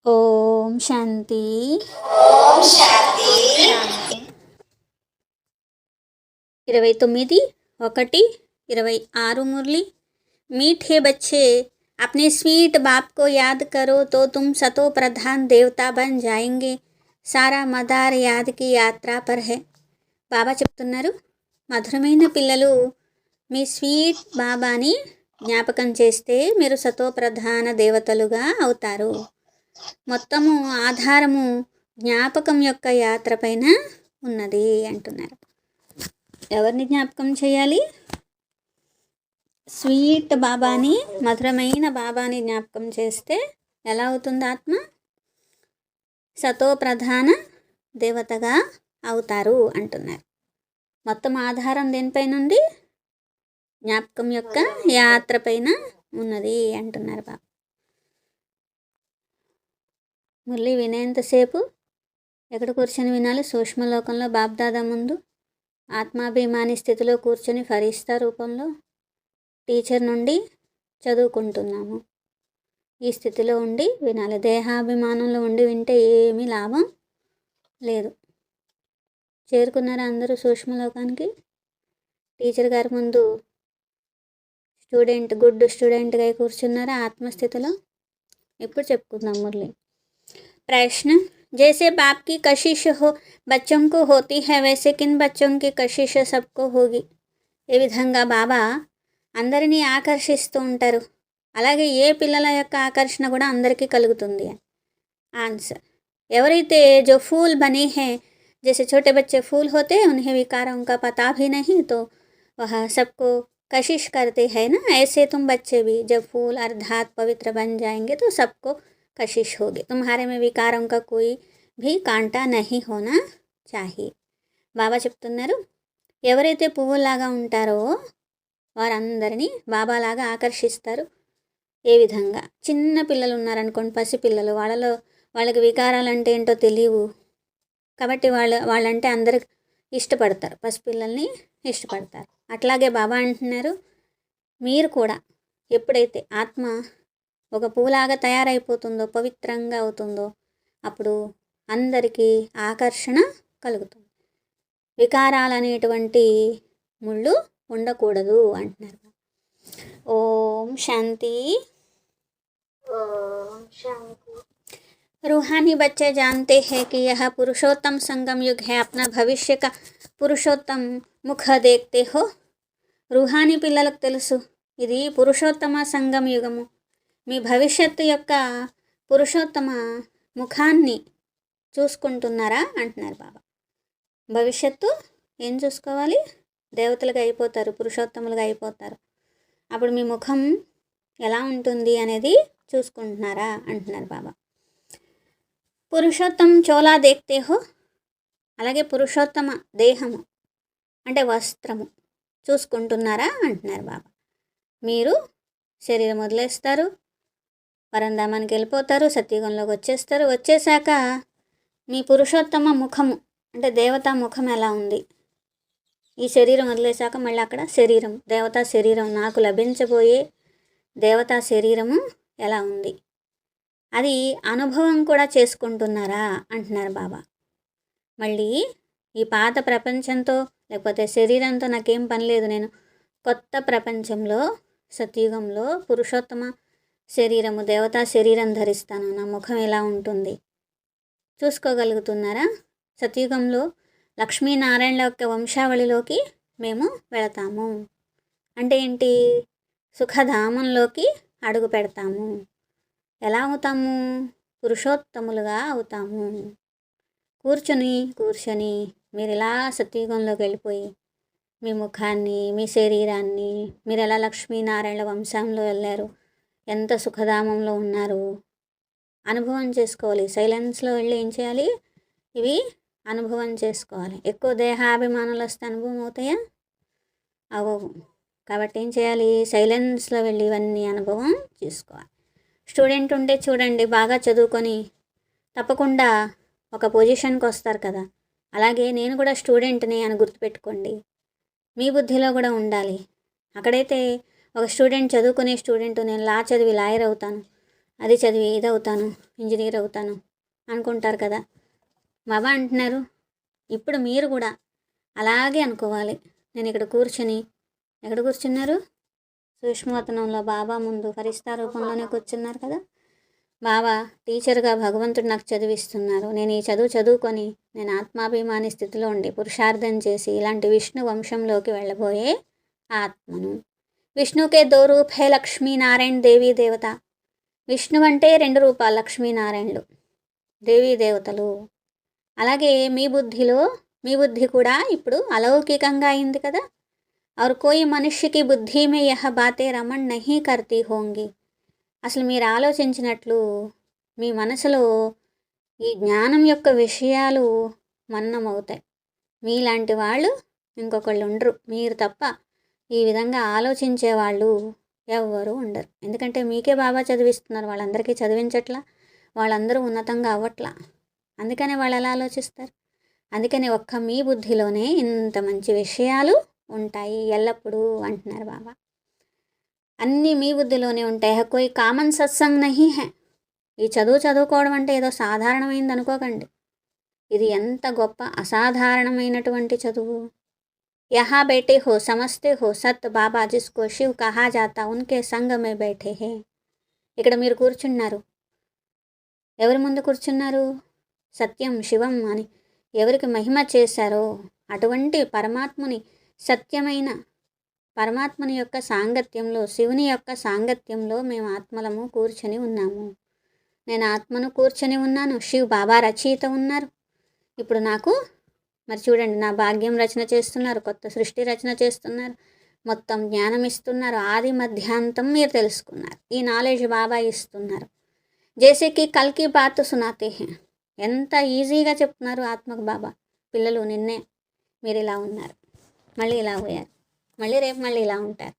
ఓం శాంతి. ఓం శాంతి. 29/1/26 मुरली। मीठे बच्चे, अपने स्वीट बाप को याद करो तो तुम सतो प्रधान देवता बन जाएंगे। सारा मदार याद की यात्रा पर है। బాబా చెప్తున్నారు, మధురమైన పిల్లలు, మీ స్వీట్ బాబాని జ్ఞాపకం చేస్తే మీరు సతో ప్రధాన దేవతలుగా అవుతారు. మొత్తము ఆధారము జ్ఞాపకం యొక్క యాత్ర పైన ఉన్నది అంటున్నారు. ఎవరిని జ్ఞాపకం చేయాలి? స్వీట్ బాబాని, మధురమైన బాబాని జ్ఞాపకం చేస్తే ఎలా అవుతుంది ఆత్మ? సతో ప్రధాన దేవతగా అవుతారు అంటున్నారు. మొత్తం ఆధారం దేనిపైన ఉంది? జ్ఞాపకం యొక్క యాత్ర పైన ఉన్నది అంటున్నారు బాబా. మురళి వినేంతసేపు ఎక్కడ కూర్చొని వినాలి? సూక్ష్మలోకంలో బాబ్దాదా ముందు ఆత్మాభిమాని స్థితిలో కూర్చొని ఫరిస్తా రూపంలో టీచర్ నుండి చదువుకుంటున్నాము. ఈ స్థితిలో ఉండి వినాలి. దేహాభిమానంలో ఉండి వింటే ఏమీ లాభం లేదు. చేరుకున్నారా అందరూ సూక్ష్మలోకానికి? టీచర్ గారి ముందు స్టూడెంట్, గుడ్ స్టూడెంట్గా కూర్చున్నారా ఆత్మస్థితిలో? ఇప్పుడు చెప్పుకుందాం మురళి. प्रश्न, जैसे बाप की कशिश हो बच्चों को होती है, वैसे किन बच्चों की कशिश सबको होगी? ఏ విధంగా బాబా అందరినీ ఆకర్షిస్తూ ఉంటారు, అలాగే ఏ పిల్లల యొక్క ఆకర్షణ కూడా అందరికీ కలుగుతుంది. ఆన్సర్, ఎవరైతే जो फूल बने हैं, जैसे छोटे बच्चे फूल होते हैं, उन्हें विकारों का पता भी नहीं तो वह सबको कशिश करते हैं ना, ऐसे तुम बच्चे भी जब फूल अर्थात पवित्र बन जाएंगे तो सबको कशिश होगी. तुम्हारे में विकारों का कोई भी कांटा नहीं होना चाहिए. బాబా చెప్తున్నారు, ఎవరైతే పువ్వులాగా ఉంటారో వారందరినీ బాబాలాగా ఆకర్షిస్తారు. ఏ విధంగా? చిన్న పిల్లలు ఉన్నారనుకోండి, పసిపిల్లలు, వాళ్ళకి వికారాలు అంటే ఏంటో తెలియవు కాబట్టి వాళ్ళంటే అందరు ఇష్టపడతారు, పసిపిల్లల్ని ఇష్టపడతారు. అట్లాగే బాబా అంటున్నారు, మీరు కూడా ఎప్పుడైతే ఆత్మ ఒక పువ్వులాగా తయారైపోతుందో, పవిత్రంగా అవుతుందో, అప్పుడు అందరికీ ఆకర్షణ కలుగుతుంది. వికారాలు అనేటువంటి ముళ్ళు ఉండకూడదు అంటున్నారు. ఓం శాంతి. ఓం శాంతి. रूहानी बच्चे जानते हैं कि यह पुरुषोत्तम संगम युग है. अपना भविष्य का पुरुषोत्तम मुख देखते हो. रूहानी పిల్లలకు తెలుసు, ఇది పురుషోత్తమ సంగమ యుగము. మీ భవిష్యత్తు యొక్క పురుషోత్తమ ముఖాన్ని చూసుకుంటున్నారా అంటున్నారు బాబా. భవిష్యత్తు ఏం చూసుకోవాలి? దేవతలుగా అయిపోతారు, పురుషోత్తములుగా అయిపోతారు. అప్పుడు మీ ముఖం ఎలా ఉంటుంది అనేది చూసుకుంటున్నారా అంటున్నారు బాబా. పురుషోత్తమ చోలా దేఖ్తే హో, అలాగే పురుషోత్తమ దేహము అంటే వస్త్రము చూసుకుంటున్నారా అంటున్నారు బాబా. మీరు శరీరం వదిలేస్తారు, పరంధామానికి వెళ్ళిపోతారు, సత్యుగంలోకి వచ్చేస్తారు. వచ్చేసాక మీ పురుషోత్తమ ముఖము అంటే దేవతా ముఖం ఎలా ఉంది? ఈ శరీరం వదిలేసాక మళ్ళీ అక్కడ శరీరం, దేవతా శరీరం, నాకు లభించబోయే దేవతా శరీరము ఎలా ఉంది? అది అనుభవం కూడా చేసుకుంటున్నారా అంటున్నారు బాబా. మళ్ళీ ఈ పాత ప్రపంచంతో లేకపోతే శరీరంతో నాకేం పని లేదు, నేను కొత్త ప్రపంచంలో సత్యుగంలో పురుషోత్తమ శరీరము, దేవతా శరీరం ధరిస్తాను, నా ముఖం ఎలా ఉంటుంది చూసుకోగలుగుతున్నారా? సత్యుగంలో లక్ష్మీనారాయణల యొక్క వంశావళిలోకి మేము వెళతాము. అంటే ఏంటి? సుఖధామంలోకి అడుగు పెడతాము. ఎలా అవుతాము? పురుషోత్తములుగా అవుతాము. కూర్చొని మీరు ఇలా సత్యుగంలోకి వెళ్ళిపోయి మీ ముఖాన్ని, మీ శరీరాన్ని, మీరు ఎలా లక్ష్మీనారాయణల వంశంలో వెళ్ళారు, ఎంత సుఖధామంలో ఉన్నారు అనుభవం చేసుకోవాలి. సైలెన్స్లో వెళ్ళి ఏం చేయాలి? ఇవి అనుభవం చేసుకోవాలి. ఎక్కువ దేహాభిమానాలు వస్తే అనుభవం అవుతాయా? అవ్వవు. కాబట్టి ఏం చేయాలి? సైలెన్స్లో వెళ్ళి ఇవన్నీ అనుభవం చేసుకోవాలి. స్టూడెంట్ ఉంటే చూడండి, బాగా చదువుకొని తప్పకుండా ఒక పొజిషన్కి వస్తారు కదా, అలాగే నేను కూడా స్టూడెంట్ని అని గుర్తుపెట్టుకోండి. మీ బుద్ధిలో కూడా ఉండాలి. అక్కడైతే ఒక స్టూడెంట్, చదువుకునే స్టూడెంట్, నేను లా చదివి లాయర్ అవుతాను అది చదివి ఇది అవుతాను, ఇంజనీర్ అవుతాను అనుకుంటారు కదా. బాబా అంటున్నారు ఇప్పుడు మీరు కూడా అలాగే అనుకోవాలి. నేను ఇక్కడ కూర్చుని, ఎక్కడ కూర్చున్నారు? సూక్ష్మవతనంలో బాబా ముందు ఫరిస్తా రూపంలోనే కూర్చున్నారు కదా. బాబా టీచర్గా భగవంతుడు నాకు చదివిస్తున్నారు. నేను ఈ చదువు చదువుకొని నేను ఆత్మాభిమాని స్థితిలో ఉండి పురుషార్థం చేసి ఇలాంటి విష్ణు వంశంలోకి వెళ్ళబోయే ఆత్మను. విష్ణుకే 2 రూప్ హే లక్ష్మీనారాయణ దేవీ దేవత. విష్ణు అంటే 2 రూపాలు లక్ష్మీనారాయణులు, దేవీ దేవతలు. అలాగే మీ బుద్ధి కూడా ఇప్పుడు అలౌకికంగా అయింది కదా. और कोई मनुष्य की बुद्धि में यह बातें रमण नहीं करती होंगी. అసలు మీరు ఆలోచించినట్లు మీ మనసులో ఈ జ్ఞానం యొక్క విషయాలు మన్నమవుతాయి. మీలాంటి వాళ్ళు ఇంకొకళ్ళు ఉండరు. మీరు తప్ప ఈ విధంగా ఆలోచించే వాళ్ళు ఎవ్వరూ ఉండరు. ఎందుకంటే మీకే బాబా చదివిస్తున్నారు, వాళ్ళందరికీ చదివించట్లా, వాళ్ళందరూ ఉన్నతంగా అవ్వట్లా. అందుకనే వాళ్ళు ఎలా ఆలోచిస్తారు? అందుకని ఒక్క మీ బుద్ధిలోనే ఇంత మంచి విషయాలు ఉంటాయి ఎల్లప్పుడూ అంటున్నారు బాబా. అన్నీ మీ బుద్ధిలోనే ఉంటాయి. కోయి కామన్ సత్సంగ్ నహీ హై. ఈ చదువుకోవడం అంటే ఏదో సాధారణమైంది అనుకోకండి. ఇది ఎంత గొప్ప అసాధారణమైనటువంటి చదువు. యహా బేటే హో సమస్తే హో సత్ బాబా జిస్కో శివ్ కహా జాతా ఉన్కే సంగ మే బైఠే హే. ఇక్కడ మీరు కూర్చున్నారు. ఎవరి ముందు కూర్చున్నారు? సత్యం శివం అని ఎవరికి మహిమ చేశారో అటువంటి పరమాత్ముని, సత్యమైన పరమాత్మని యొక్క సాంగత్యంలో, శివుని యొక్క సాంగత్యంలో మేము ఆత్మలము కూర్చొని ఉన్నాము. నేను ఆత్మను కూర్చొని ఉన్నాను, శివ్ బాబా రచయిత ఉన్నారు. ఇప్పుడు నాకు మరి చూడండి, నా భాగ్యం రచన చేస్తున్నారు, కొత్త సృష్టి రచన చేస్తున్నారు, మొత్తం జ్ఞానం ఇస్తున్నారు, ఆది మధ్యాంతం మీరు తెలుసుకున్నారు. ఈ నాలెడ్జ్ బాబా ఇస్తున్నారు. జైసేకి కల్కి బాత్ సునాతే హే. ఎంత ఈజీగా చెప్తున్నారు ఆత్మకు బాబా. పిల్లలు నిన్నే మీరు ఇలా ఉన్నారు, మళ్ళీ ఇలా పోయారు, మళ్ళీ రేపు మళ్ళీ ఇలా ఉంటారు,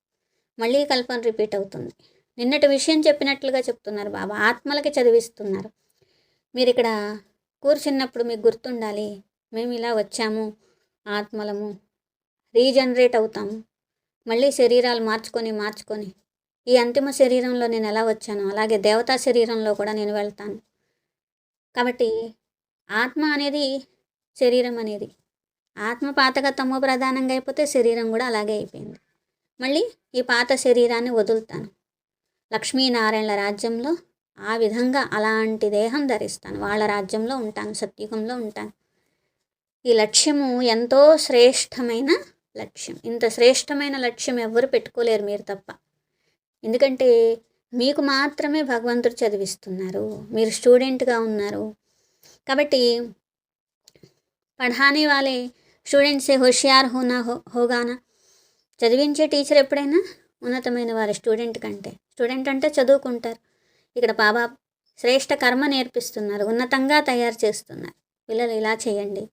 మళ్ళీ కల్పన రిపీట్ అవుతుంది. నిన్నటి విషయం చెప్పినట్లుగా చెప్తున్నారు బాబా. ఆత్మలకి చదివిస్తున్నారు. మీరు ఇక్కడ కూర్చున్నప్పుడు మీకు గుర్తుండాలి, మేము ఇలా వచ్చాము, ఆత్మలము రీజనరేట్ అవుతాము, మళ్ళీ శరీరాలు మార్చుకొని ఈ అంతిమ శరీరంలో నేను ఎలా వచ్చానో అలాగే దేవతా శరీరంలో కూడా నేను వెళ్తాను. కాబట్టి ఆత్మ అనేది, శరీరం అనేది, ఆత్మ పాతగా తమో ప్రధానంగా అయిపోతే శరీరం కూడా అలాగే అయిపోయింది. మళ్ళీ ఈ పాత శరీరాన్ని వదులుతాను, లక్ష్మీనారాయణల రాజ్యంలో ఆ విధంగా అలాంటి దేహం ధరిస్తాను, వాళ్ళ రాజ్యంలో ఉంటాను, సత్యుగంలో ఉంటాను. ఈ లక్ష్యము ఎంతో శ్రేష్టమైన లక్ష్యం. ఇంత శ్రేష్టమైన లక్ష్యం ఎవ్వరు పెట్టుకోలేరు మీరు తప్ప. ఎందుకంటే మీకు మాత్రమే భగవంతుడు చదివిస్తున్నారు, మీరు స్టూడెంట్గా ఉన్నారు. కాబట్టి పఢానే వాలే స్టూడెంట్సే హోషియార్ హోగానా. చదివించే టీచర్ ఎప్పుడైనా ఉన్నతమైన వారు స్టూడెంట్ కంటే. స్టూడెంట్ అంటే చదువుకుంటారు. ఇక్కడ బాబా శ్రేష్ఠ కర్మ నేర్పిస్తున్నారు, ఉన్నతంగా తయారు చేస్తున్నారు. పిల్లలు ఇలా చేయండి,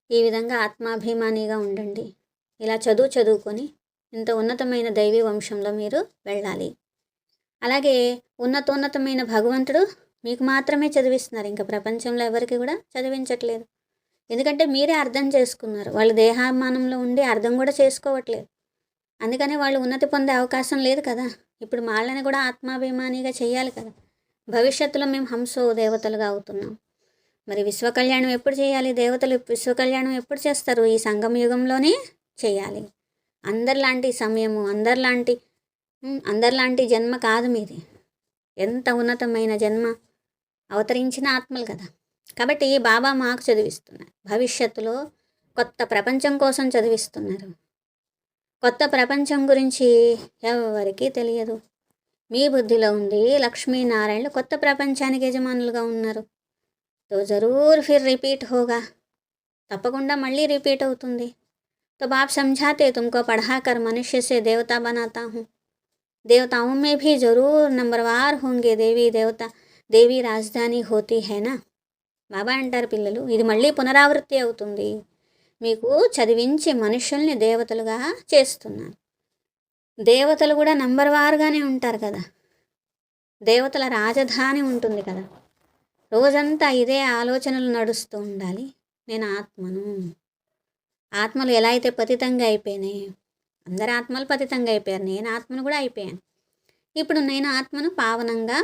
ఈ విధంగా ఆత్మాభిమానిగా ఉండండి, ఇలా చదువుకొని ఇంత ఉన్నతమైన దైవీ వంశంలో మీరు వెళ్ళాలి. అలాగే ఉన్నతమైన భగవంతుడు మీకు మాత్రమే చదివిస్తున్నారు, ఇంకా ప్రపంచంలో ఎవరికి కూడా చదివించట్లేదు. ఎందుకంటే మీరే అర్థం చేసుకున్నారు, వాళ్ళు దేహాభిమానంలో ఉండి అర్థం కూడా చేసుకోవట్లేదు. అందుకని వాళ్ళు ఉన్నతి పొందే అవకాశం లేదు కదా. ఇప్పుడు వాళ్ళని కూడా ఆత్మాభిమానిగా చేయాలి కదా. భవిష్యత్తులో మేము హంసో దేవతలుగా అవుతున్నాం. మరి విశ్వకళ్యాణం ఎప్పుడు చేయాలి? దేవతలు విశ్వకళ్యాణం ఎప్పుడు చేస్తారు? ఈ సంగమ యుగంలోనే చేయాలి. అందరిలాంటి సమయము, అందరిలాంటి జన్మ కాదు మీది. ఎంత ఉన్నతమైన జన్మ, అవతరించిన ఆత్మలు కదా. కాబట్టి బాబా మాకు చదివిస్తున్నారు. భవిష్యత్తులో కొత్త ప్రపంచం కోసం చదివిస్తున్నారు. కొత్త ప్రపంచం గురించి ఎవరికీ తెలియదు. మీ బుద్ధిలో ఉంది లక్ష్మీనారాయణలు కొత్త ప్రపంచానికి యజమానులుగా ఉన్నారు. తో జరూర్ ఫిర్ రిపీట్ హోగా. తప్పకుండా మళ్ళీ రిపీట్ అవుతుంది. तो बाप समझाते तुमको पढ़ाकर मनुष्य से देवता बनाता हूँ. देवताओं में भी जरूर नंबरवार होंगे. देवी राजधानी होती है ना. బాబా అంటారు పిల్లలు, ఇది మళ్ళీ పునరావృత్తి అవుతుంది. మీకు చదివించి మనుషుల్ని దేవతలుగా చేస్తున్నాను. దేవతలు కూడా నంబర్ వారుగానే ఉంటారు కదా. దేవతల రాజధాని ఉంటుంది కదా. రోజంతా ఇదే ఆలోచనలు నడుస్తూ ఉండాలి. నేను ఆత్మను. ఆత్మలు ఎలా అయితే పతితంగా అయిపోయినాయి, అందరు ఆత్మలు పతితంగా అయిపోయారు, నేను ఆత్మను కూడా అయిపోయాను. ఇప్పుడు నేను ఆత్మను పావనంగా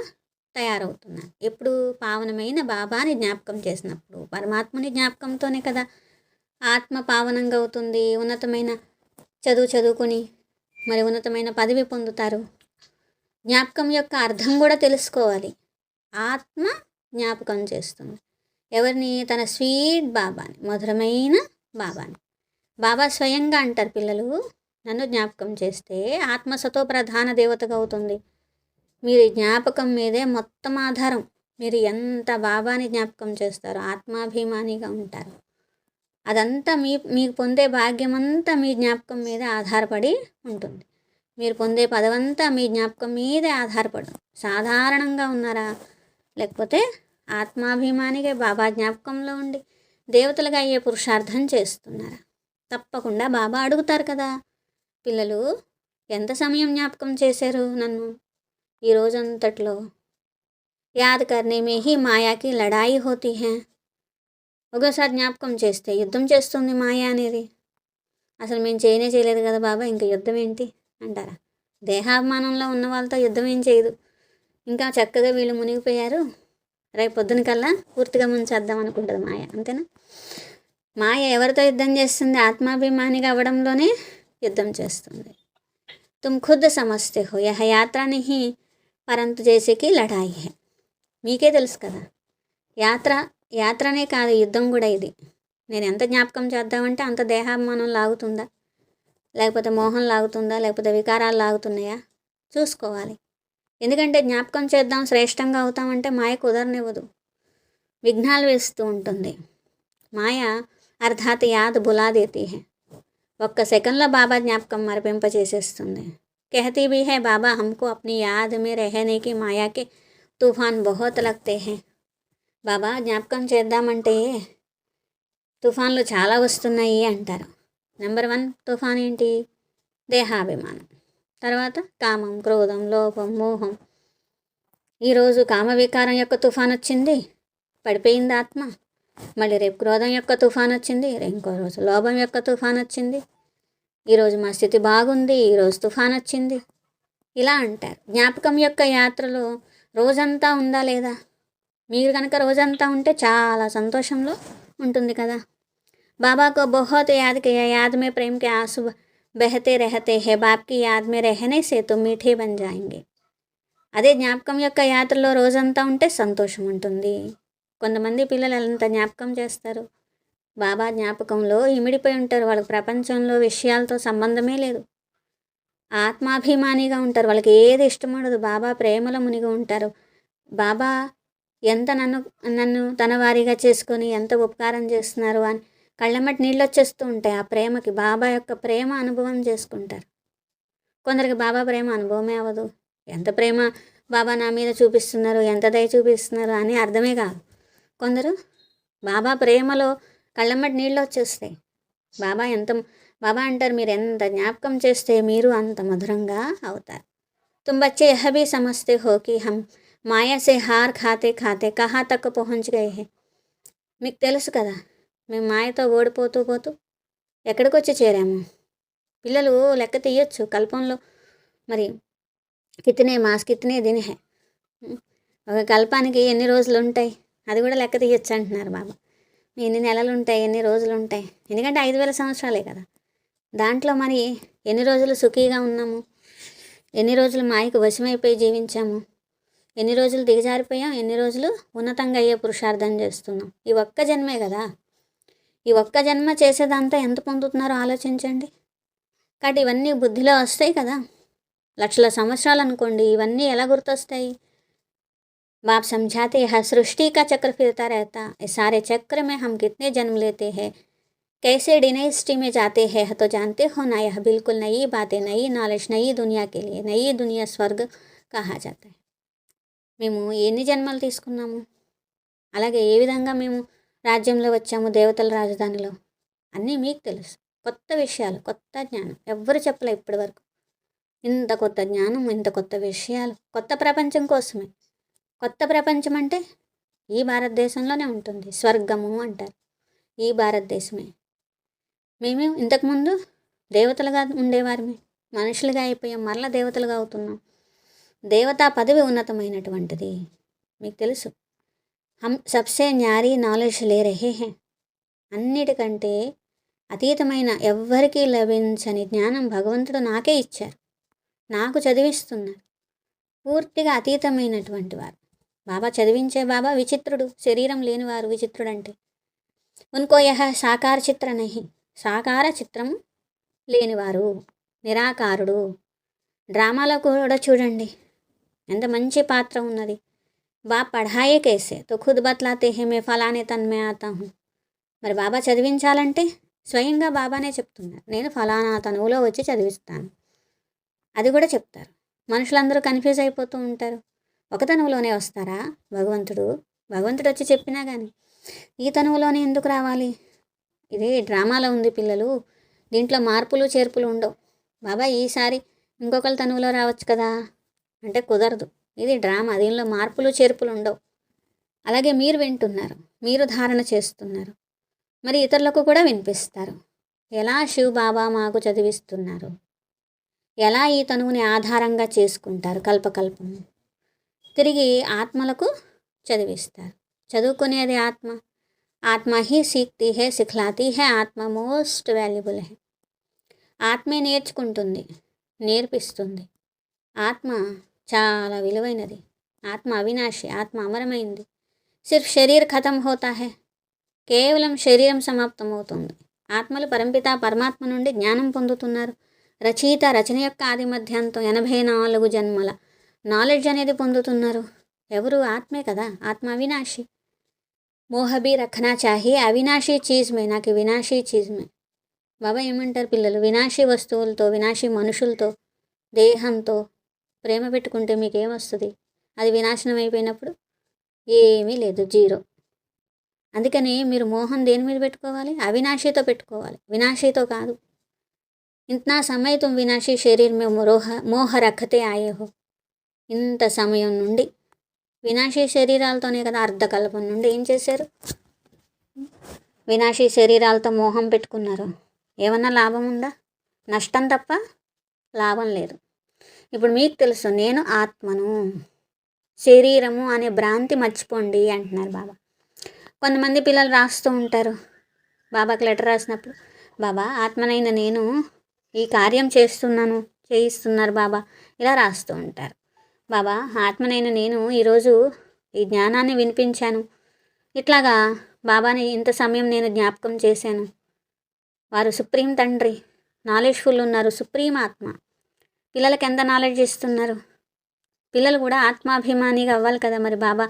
తయారవుతున్నాను. ఎప్పుడు పావనమైన బాబాని జ్ఞాపకం చేసినప్పుడు, పరమాత్మని జ్ఞాపకంతోనే కదా ఆత్మ పావనంగా అవుతుంది. ఉన్నతమైన చదువుకొని మరి ఉన్నతమైన పదవి పొందుతారు. జ్ఞాపకం యొక్క అర్థం కూడా తెలుసుకోవాలి. ఆత్మ జ్ఞాపకం చేస్తుంది ఎవరిని? తన స్వీట్ బాబాని, మధురమైన బాబాని. బాబా స్వయంగా అంటారు, పిల్లలు నన్ను జ్ఞాపకం చేస్తే ఆత్మ సతో ప్రధాన దేవతగా అవుతుంది. మీరు జ్ఞాపకం మీదే మొత్తం ఆధారం. మీరు ఎంత బాబాని జ్ఞాపకం చేస్తారో ఆత్మాభిమానిగా ఉంటారు. అదంతా మీకు పొందే భాగ్యం అంతా మీ జ్ఞాపకం మీదే ఆధారపడి ఉంటుంది. మీరు పొందే పదవంతా మీ జ్ఞాపకం మీదే ఆధారపడు. సాధారణంగా ఉన్నారా, లేకపోతే ఆత్మాభిమానిగా బాబా జ్ఞాపకంలో ఉండి దేవతలుగా అయ్యే పురుషార్థం చేస్తున్నారా? తప్పకుండా బాబా అడుగుతారు కదా, పిల్లలు ఎంత సమయం జ్ఞాపకం చేశారు నన్ను ఈ రోజంతట్లో? యాద్ కర్నే మే హీ మాయాకి లడాయి హోతీ హై. ఒకసారి జ్ఞాపకం చేస్తే యుద్ధం చేస్తుంది మాయ అనేది. అసలు మేము చేయలేదు కదా బాబా, ఇంకా యుద్ధం ఏంటి అంటారా? దేహాభిమానంలో ఉన్న వాళ్ళతో యుద్ధం ఏం చేయదు. ఇంకా చక్కగా వీళ్ళు మునిగిపోయారు, రేపు పొద్దున కల్లా పూర్తిగా ముంచేద్దాం అనుకుంటుంది మాయ. అంతేనా? మాయ ఎవరితో యుద్ధం చేస్తుంది? ఆత్మాభిమానిగా అవ్వడంలోనే యుద్ధం చేస్తుంది. తుమ్ ఖుద్ సమజ్తే హో యహ యాత్ర నహీ పరంతు జైసేకి లడాయి హై. మీకే తెలుసు కదా, యాత్రనే కాదు, యుద్ధం కూడా ఇది. నేను ఎంత జ్ఞాపకం చేద్దామంటే అంత దేహాభిమానం లాగుతుందా, లేకపోతే మోహం లాగుతుందా, లేకపోతే వికారాలు లాగుతున్నాయా చూసుకోవాలి. ఎందుకంటే జ్ఞాపకం చేద్దాం, శ్రేష్టంగా అవుతామంటే మాయ కుదరనివ్వదు, విఘ్నాలు వేస్తూ ఉంటుంది. మాయ అర్థాత్ యాద్ బులా దేతీ హై. ఒక్క సెకండ్లో బాబా జ్ఞాపకం మరిపింపచేసేస్తుంది. कहती भी है बाबा हमको अपनी याद में रहने की माया के तूफान बहुत लगते हैं. బాబా జ్ఞాపకం చేద్దామంటే తుఫాన్లు చాలా వస్తున్నాయి అంటారు. నెంబర్ 1 తుఫాన్ ఏంటి? దేహాభిమానం. తర్వాత కామం, క్రోధం, లోభం, మోహం. ఈరోజు కామవికారం యొక్క తుఫాన్ వచ్చింది, పడిపోయింది ఆత్మ. మళ్ళీ రేపు క్రోధం యొక్క తుఫాన్ వచ్చింది, ఇంకో రోజు లోభం యొక్క తుఫాన్ వచ్చింది. ఈరోజు మా స్థితి బాగుంది, ఈరోజు తుఫాన్ వచ్చింది. ఇలా అంటారు. జ్ఞాపకం యొక్క యాత్రలో రోజంతా ఉందా లేదా? మీరు కనుక రోజంతా ఉంటే చాలా సంతోషంలో ఉంటుంది కదా. బాబాకు బహుత్ యాద్ కియా, యాద్ మే ప్రేమ్ కే ఆంసూ బహతే రహతే హై, బాప్ కి యాద్ మే రహనే సే తుమ్ మీఠే బన్ జాయేంగే. అదే జ్ఞాపకం యొక్క యాత్రలో రోజంతా ఉంటే సంతోషం ఉంటుంది. కొంతమంది పిల్లలు ఎంత జ్ఞాపకం చేస్తారు, బాబా జ్ఞాపకంలో ఇమిడిపోయి ఉంటారు. వాళ్ళకి ప్రపంచంలో విషయాలతో సంబంధమే లేదు, ఆత్మాభిమానిగా ఉంటారు. వాళ్ళకి ఏది ఇష్టపడదు, బాబా ప్రేమలో మునిగి ఉంటారు. బాబా ఎంత నన్ను తన వారిగా చేసుకొని ఎంత ఉపకారం చేస్తున్నారు అని కళ్ళమ్మటి నీళ్ళు వచ్చేస్తూ ఉంటాయి. ఆ ప్రేమకి, బాబా యొక్క ప్రేమ అనుభవం చేసుకుంటారు. కొందరికి బాబా ప్రేమ అనుభవమే అవ్వదు. ఎంత ప్రేమ బాబా నా మీద చూపిస్తున్నారు, ఎంత దయ చూపిస్తున్నారు అని అర్థమే కాదు. కొందరు బాబా ప్రేమలో కళ్ళమ్మటి నీళ్ళు వచ్చేస్తాయి. బాబా అంటారు, మీరు ఎంత జ్ఞాపకం చేస్తే మీరు అంత మధురంగా అవుతారు. తుమ్ బచ్చే యహ భీ సమజ్తే హో కి హమ్ మాయా సే హార్ ఖాతే ఖాతే కహా తక్ పహుంచ్ గయే హై. మీకు తెలుసు కదా, మేము మాయతో ఓడిపోతూ ఎక్కడికి వచ్చి చేరాము. పిల్లలు లెక్క తీయచ్చు కల్పంలో. మరి కితనే మాస్ కితనే దిన్ హై, ఒక కల్పానికి ఎన్ని రోజులు ఉంటాయి అది కూడా లెక్క తీయచ్చు అంటున్నారు బాబా. ఎన్ని నెలలు ఉంటాయి, ఎన్ని రోజులు ఉంటాయి, ఎందుకంటే 5000 సంవత్సరాలే కదా. దాంట్లో మరి ఎన్ని రోజులు సుఖీగా ఉన్నాము, ఎన్ని రోజులు మాయకు వశమైపోయి జీవించాము, ఎన్ని రోజులు దిగజారిపోయాం, ఎన్ని రోజులు ఉన్నతంగా అయ్యే పురుషార్థం చేస్తున్నాం. ఈ ఒక్క జన్మే కదా. ఈ ఒక్క జన్మ చేసేదంతా ఎంత పొందుతున్నారో ఆలోచించండి. కాబట్టి ఇవన్నీ బుద్ధిలో వస్తాయి కదా. లక్షల సంవత్సరాలు అనుకోండి, ఇవన్నీ ఎలా గుర్తొస్తాయి? बाप समझाते हैं सृष्टि का चक्र फिरता रहता, इस सारे चक्र में हम कितने जन्म लेते हैं, कैसे डिनेस्टी में जाते हैं तो जानते हो ना. यह बिल्कुल नई बातें, नई नॉलेज, नई दुनिया के लिए, नई दुनिया स्वर्ग कहा जाता है. మేము ఎన్ని జన్మలు తీసుకున్నాము, అలాగే ఏ విధంగా మేము రాజ్యంలో వచ్చాము, దేవతల రాజధానిలో, అన్నీ మీకు తెలుసు. కొత్త విషయాలు, కొత్త జ్ఞానం ఎవ్వరు చెప్పలే ఇప్పటి వరకు. ఇంత కొత్త జ్ఞానం, ఇంత కొత్త విషయాలు, కొత్త ప్రపంచం కోసమే. కొత్త ప్రపంచం అంటే ఈ భారతదేశంలోనే ఉంటుంది. స్వర్గము అంటారు ఈ భారతదేశమే. మేము ఇంతకుముందు దేవతలుగా ఉండేవారిమే, మనుషులుగా అయిపోయాం, మరలా దేవతలుగా అవుతున్నాం. దేవతా పదవి ఉన్నతమైనటువంటిది. మీకు తెలుసు. హమ్ సబ్సే న్యారీ నాలెడ్జ్ లే రహే హే. అన్నిటికంటే అతీతమైన ఎవ్వరికీ లభించని జ్ఞానం భగవంతుడు నాకే ఇచ్చారు, నాకు చదివిస్తున్నారు. పూర్తిగా అతీతమైనటువంటి వారు బాబా. చదివించే బాబా విచిత్రుడు, శరీరం లేనివారు విచిత్రుడంటే. ఉన్కో యహ సాకార చిత్ర నహి, సాకార చిత్రము లేనివారు, నిరాకారుడు. డ్రామాలో కూడా చూడండి ఎంత మంచి పాత్ర ఉన్నది. బాబా పఢాయే కేసే తో ఖుద్ బతలాతే హే మే ఫలానే తన్ మే ఆతా హూ. మరి బాబా చదివించాలంటే స్వయంగా బాబానే చెప్తున్నారు, నేను ఫలానా తనువులో వచ్చి చదివిస్తాను. అది కూడా చెప్తారు. మనుషులందరూ కన్ఫ్యూజ్ అయిపోతూ ఉంటారు. ఒక తనువులోనే వస్తారా భగవంతుడు? భగవంతుడు వచ్చి చెప్పినా కానీ ఈ తనువులోనే ఎందుకు రావాలి? ఇది డ్రామాలో ఉంది పిల్లలు, దీంట్లో మార్పులు చేర్పులు ఉండవు. బాబా ఈసారి ఇంకొకరి తనువులో రావచ్చు కదా అంటే కుదరదు. ఇది డ్రామా, దీనిలో మార్పులు చేర్పులు ఉండవు. అలాగే మీరు వింటున్నారు, మీరు ధారణ చేస్తున్నారు, మరి ఇతరులకు కూడా వినిపిస్తారు. ఎలా శివ్ బాబా మాకు చదివిస్తున్నారు, ఎలా ఈ తనువుని ఆధారంగా చేసుకుంటారు కల్పకల్పం, తిరిగి ఆత్మలకు చదివిస్తారు. చదువుకునేది ఆత్మ, ఆత్మ హీ సీక్తీ హే సిఖలాతీ హే, ఆత్మ మోస్ట్ వాల్యుబుల్ హే. ఆత్మే నేర్చుకుంటుంది, నేర్పిస్తుంది. ఆత్మ చాలా విలువైనది. ఆత్మ అవినాశి, ఆత్మ అమరమైంది. సిర్ఫ్ శరీర్ ఖతం హోతా హే, కేవలం శరీరం సమాప్తమవుతుంది. ఆత్మలు పరంపిత పరమాత్మ నుండి జ్ఞానం పొందుతున్నారు. రచయిత రచన యొక్క ఆది మధ్యాంతం 84 జన్మల నాలెడ్జ్ అనేది పొందుతున్నారు. ఎవరు? ఆత్మే కదా. ఆత్మ అవినాశి. మోహబీ రఖనా చాహి అవినాశీ చీజ్ మే, నాకు వినాశీ చీజ్ మే. బాబా ఏమంటారు పిల్లలు? వినాశీ వస్తువులతో, వినాశీ మనుషులతో, దేహంతో ప్రేమ పెట్టుకుంటే మీకేమొస్తుంది? అది వినాశనం అయిపోయినప్పుడు ఏమీ లేదు, జీరో. అందుకని మీరు మోహం దేని మీద పెట్టుకోవాలి? అవినాశితో పెట్టుకోవాలి, వినాశితో కాదు. ఇంతనా సమయ తుమ్ వినాశీ శరీర్ మే మోహ రఖతే ఆయే హో. ఇంత సమయం నుండి వినాశీ శరీరాలతోనే కదా, అర్ధకల్పం నుండి ఏం చేశారు? వినాశీ శరీరాలతో మోహం పెట్టుకున్నారు. ఏమన్నా లాభం ఉందా? నష్టం తప్ప లాభం లేదు. ఇప్పుడు మీకు తెలుసు నేను ఆత్మను, శరీరము అనే భ్రాంతి మర్చిపోండి అంటున్నారు బాబా. కొంతమంది పిల్లలు రాస్తూ ఉంటారు బాబాకి లెటర్ రాసినప్పుడు, బాబా ఆత్మనైన నేను ఈ కార్యం చేస్తున్నాను, చేయిస్తున్నారు బాబా, ఇలా రాస్తూ ఉంటారు. బాబా ఆత్మనైన నేను ఈరోజు ఈ జ్ఞానాన్ని వినిపించాను, ఇట్లాగా బాబాని ఇంత సమయం నేను జ్ఞాపకం చేశాను. వారు సుప్రీం తండ్రి, నాలెడ్జ్ఫుల్ ఉన్నారు, సుప్రీం ఆత్మ. పిల్లలకి ఎంత నాలెడ్జ్ ఇస్తున్నారు? పిల్లలు కూడా ఆత్మాభిమానిగా అవ్వాలి కదా. మరి బాబా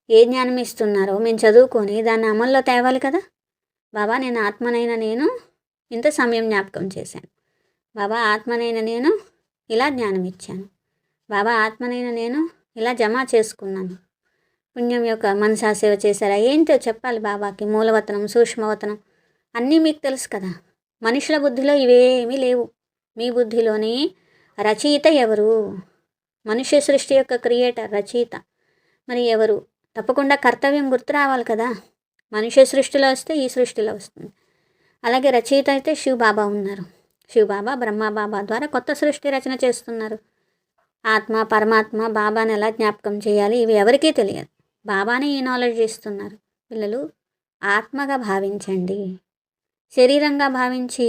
ఏ జ్ఞానం ఇస్తున్నారో మేము చదువుకొని దాన్ని అమల్లో తేవాలి కదా. బాబా నేను ఆత్మనైన నేను ఇంత సమయం జ్ఞాపకం చేశాను. బాబా ఆత్మనైన నేను ఇలా జ్ఞానం ఇచ్చాను. బాబా ఆత్మనైన నేను ఇలా జమ చేసుకున్నాను. పుణ్యం యొక్క మనసా సేవ చేశారా? ఏంటో చెప్పాలి బాబాకి. మూలవతనం, సూక్ష్మవతనం అన్నీ మీకు తెలుసు కదా. మనుషుల బుద్ధిలో ఇవేమీ లేవు, మీ బుద్ధిలోనే. రచయిత ఎవరు? మనుష్య సృష్టి యొక్క క్రియేటర్ రచయిత. మరి ఎవరు? తప్పకుండా కర్తవ్యం గుర్తు రావాలి కదా. మనుష్య సృష్టిలో వస్తే ఈ సృష్టిలో వస్తుంది. అలాగే రచయిత అయితే శివ్ బాబా ఉన్నారు. శివ్ బాబా బ్రహ్మ బాబా ద్వారా కొత్త సృష్టి రచన చేస్తున్నారు. ఆత్మ పరమాత్మ బాబాని ఎలా జ్ఞాపకం చేయాలి ఇవి ఎవరికీ తెలియదు. బాబానే ఈ నాలెడ్జ్ ఇస్తున్నారు. పిల్లలు ఆత్మగా భావించండి, శరీరంగా భావించి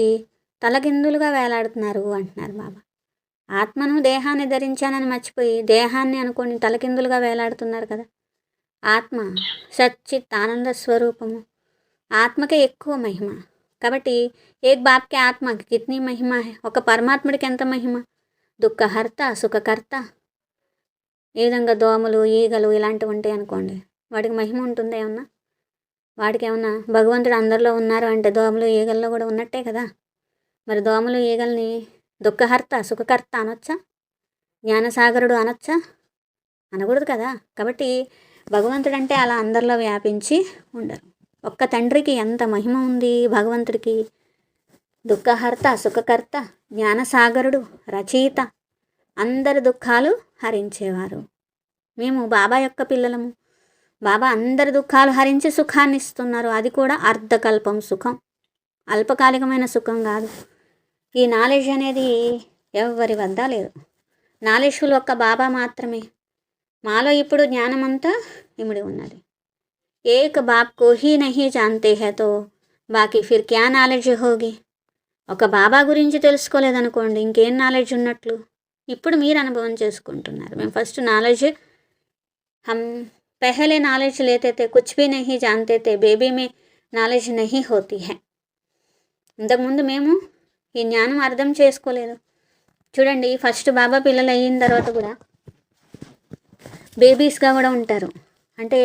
తలకిందులుగా వేలాడుతున్నారు అంటున్నారు బాబా. ఆత్మను దేహాన్ని ధరించానని మర్చిపోయి దేహాన్ని అనుకొని తలకిందులుగా వేలాడుతున్నారు కదా. ఆత్మ సచ్చిత్ ఆనంద స్వరూపము, ఆత్మకే ఎక్కువ మహిమ. కాబట్టి ఏక్ బాప్కే ఆత్మకి కిత్నీ మహిమ హై, ఒక పరమాత్ముడికి ఎంత మహిమ. దుఃఖహర్త సుఖకర్త. ఏ విధంగా దోమలు ఈగలు ఇలాంటివి ఉంటాయి అనుకోండి, వాటికి మహిమ ఉంటుందా ఏమన్నా? వాటికి ఏమన్నా భగవంతుడు అందరిలో ఉన్నారు అంటే దోమలు ఈగల్లో కూడా ఉన్నట్టే కదా. మరి దోమలు ఈగల్ని దుఃఖహర్త సుఖకర్త అనొచ్చా? జ్ఞానసాగరుడు అనొచ్చా? అనకూడదు కదా. కాబట్టి భగవంతుడు అంటే అలా అందరిలో వ్యాపించి ఉండరు. ఒక్క తండ్రికి ఎంత మహిమ ఉంది భగవంతుడికి. దుఃఖహర్త సుఖకర్త, జ్ఞానసాగరుడు, రచయిత, అందరి దుఃఖాలు హరించేవారు. మేము బాబా యొక్క పిల్లలము. బాబా అందరి దుఃఖాలు హరించి సుఖాన్ని ఇస్తున్నారు. అది కూడా అర్ధకల్పం సుఖం, అల్పకాలికమైన సుఖం కాదు. ఈ నాలెడ్జ్ అనేది ఎవరి వద్ద లేదు. నాలెడ్జ్ఫుల్ ఒక్క బాబా మాత్రమే. మాలో ఇప్పుడు జ్ఞానమంతా ఇమిడి ఉన్నది. ఏక్ బాప్ కో హీ నహీ జాన్తే హై తో బాకీ ఫిర్ క్యా నాలెడ్జ్ హోగి. ఒక బాబా గురించి తెలుసుకోలేదనుకోండి, ఇంకేం నాలెడ్జ్ ఉన్నట్లు. ఇప్పుడు మీరు అనుభవం చేసుకుంటున్నారు. మేము ఫస్ట్ నాలెడ్జ్ हम पहले नॉलेज लेते थे, कुछ भी नहीं जानते थे, బేబీ మే నాలెడ్జ్ నహీ హోతీ హై. ఇంతకుముందు మేము ఈ జ్ఞానం అర్థం చేసుకోలేదు. చూడండి, ఫస్ట్ బాబా పిల్లలు అయిన తర్వాత కూడా బేబీస్గా కూడా ఉంటారు. అంటే